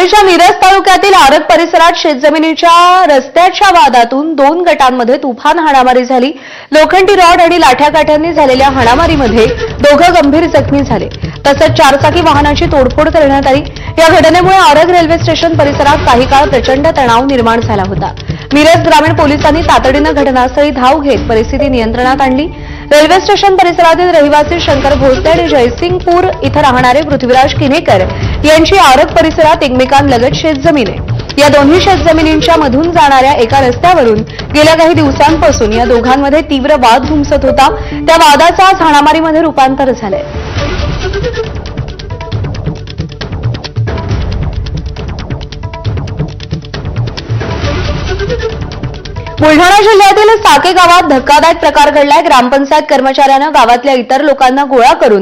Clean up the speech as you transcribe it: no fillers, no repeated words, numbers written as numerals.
सांगलीच्या मिरज तालुक्यातील आरग परिसरात शेतजमिनीच्या रस्त्याच्या वादातून 2 गटांमध्ये तुफान हाणामारी झाली। लोखंडी रॉड आणि लाठ्याकाठ्यांनी झालेल्या हाणामारीमध्ये दोघं गंभीर जखमी झाले, तसंच 4 चाकी वाहनाची तोडफोड करण्यात आली। या घटनेमुळे आरग रेल्वे स्टेशन परिसरात काही काळ प्रचंड तणाव निर्माण झाला होता। मिरज ग्रामीण पोलिसांनी तातडीनं घटनास्थळी धाव घेत परिस्थिती नियंत्रणात आणली। रेल्वे स्टेशन परिसरातील रहिवासी शंकर भोसले आणि जयसिंगपूर इथं राहणारे पृथ्वीराज किनेकर यांची आरग परिसरात एकमेकांलगत शेतजमीन आहे। या दोन्ही शेतजमिनींच्या मधून जाणाऱ्या एका रस्त्यावरून गेल्या काही दिवसांपासून या दोघांमध्ये तीव्र वाद धुमसत होता। त्या वादाचं आज हाणामारीमध्ये रूपांतर झालंय। बुलढाणा जिल्ह्यातील साके गावात धक्कादायक प्रकार घडलाय। ग्रामपंचायत कर्मचाऱ्यानं गावातल्या इतर लोकांना गोळा करून